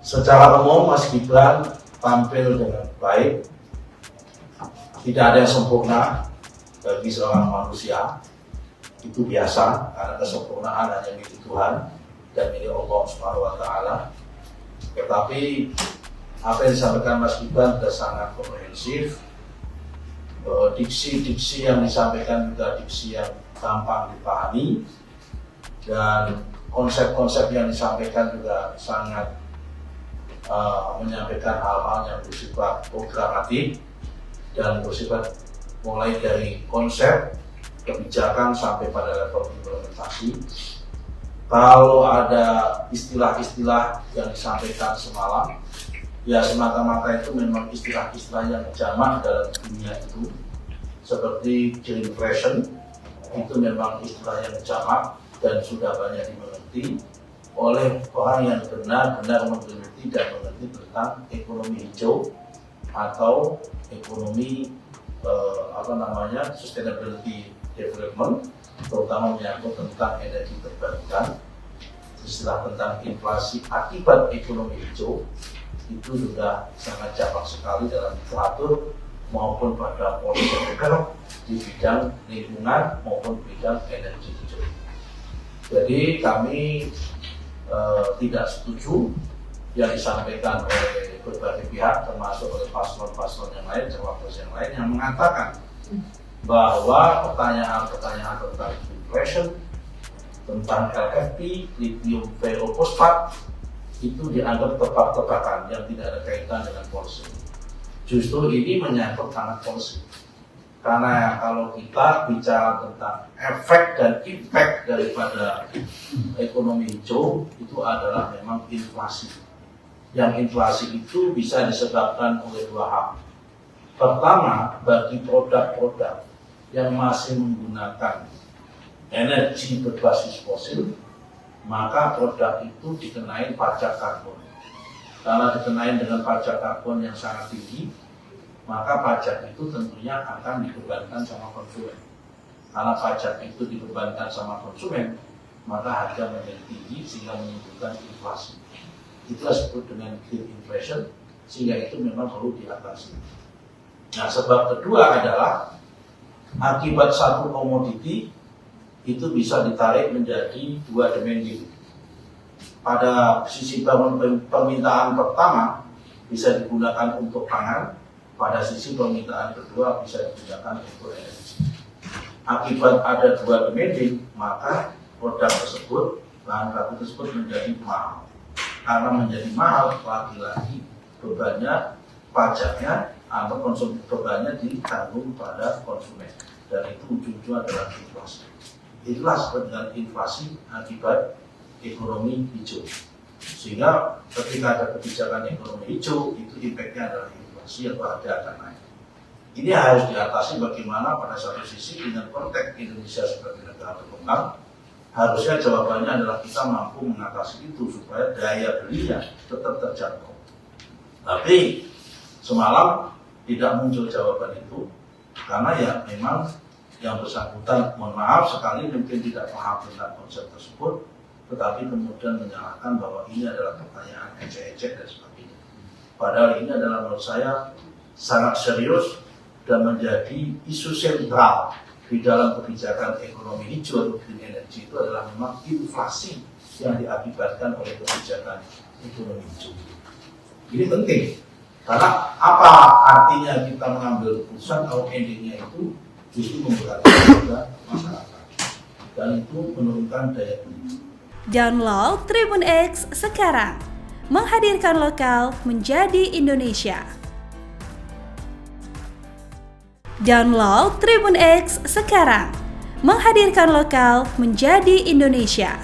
Secara umum Mas Gibran tampil dengan baik. Tidak ada yang sempurna bagi seorang manusia. Itu biasa, karena kesempurnaan hanya milik Tuhan dan milik Allah Subhanahu wa Ta'ala. Tetapi apa yang disampaikan Mas Gibran sudah sangat komprehensif. Diksi-diksi yang disampaikan juga diksi yang gampang dipahami, dan konsep-konsep yang disampaikan juga sangat menyampaikan hal-hal yang bersifat programatik dan bersifat mulai dari konsep, kebijakan sampai pada level implementasi. Kalau ada istilah-istilah yang disampaikan semalam, ya semata-mata itu memang istilah-istilah yang jamak dalam dunia itu, seperti green fashion, itu memang istilah yang jamak dan sudah banyak dimengerti oleh orang yang benar-benar meneliti dan mengerti tentang ekonomi hijau atau ekonomi sustainability development, terutama menyangkut tentang energi terbarukan. Istilah tentang inflasi akibat ekonomi hijau itu sudah sangat jamak sekali dalam literatur maupun pada policy maker di bidang lingkungan maupun bidang energi hijau. Jadi kami tidak setuju yang disampaikan oleh berbagai pihak, termasuk oleh paslon-paslon yang lain, cawapres yang lain, yang mengatakan bahwa pertanyaan-pertanyaan tentang inflation, tentang LFP, lithium ferrofosfat, itu dianggap tebak-tebakan yang tidak ada kaitan dengan policy. Justru ini menyangkut sangat policy. Karena kalau kita bicara tentang efek dan impact daripada ekonomi hijau, itu adalah memang inflasi. Yang inflasi itu bisa disebabkan oleh dua hal. Pertama, bagi produk-produk yang masih menggunakan energi berbasis fosil, maka produk itu dikenai pajak karbon. Karena dikenai dengan pajak karbon yang sangat tinggi, maka pajak itu tentunya akan dibebankan sama konsumen. Karena pajak itu dibebankan sama konsumen, maka harga menjadi tinggi sehingga menimbulkan inflasi. Itulah disebut dengan green inflation, sehingga itu memang perlu diatasi. Nah, sebab kedua adalah akibat satu komoditi itu bisa ditarik menjadi dua dimensi. Pada sisi permintaan pertama bisa digunakan untuk pangan, pada sisi permintaan kedua bisa digunakan untuk energi. Akibat ada dua dimensi, maka produk tersebut, bahan baku tersebut menjadi mahal. Karena menjadi mahal, lagi-lagi bebannya, pajaknya atau bebannya ditanggung pada konsumen, dan itu ujung-ujungnya adalah inflasi. Itulah sebut dengan inflasi akibat ekonomi hijau. Sehingga ketika ada kebijakan ekonomi hijau, itu impactnya adalah inflasi atau harga akan naik. Ini harus diatasi bagaimana pada satu sisi dengan konteks Indonesia sebagai negara berkembang, harusnya jawabannya adalah kita mampu mengatasi itu supaya daya belinya tetap terjangkau. Tapi semalam tidak muncul jawaban itu, karena ya memang yang bersangkutan, mohon maaf sekali mungkin tidak paham tentang konsep tersebut, tetapi kemudian menyalahkan bahwa ini adalah pertanyaan ecek-ecek dan sebagainya. Padahal ini adalah menurut saya sangat serius dan menjadi isu sentral di dalam kebijakan ekonomi hijau atau green energy. Itu adalah memang inflasi yang diakibatkan oleh kebijakan ekonomi hijau. Ini penting, karena apa artinya kita mengambil keputusan kalau endingnya itu justru memberatkan kepada masyarakat dan itu menurunkan daya beli. Download Tribun X sekarang, menghadirkan lokal menjadi Indonesia. Download Tribun X sekarang, menghadirkan lokal menjadi Indonesia.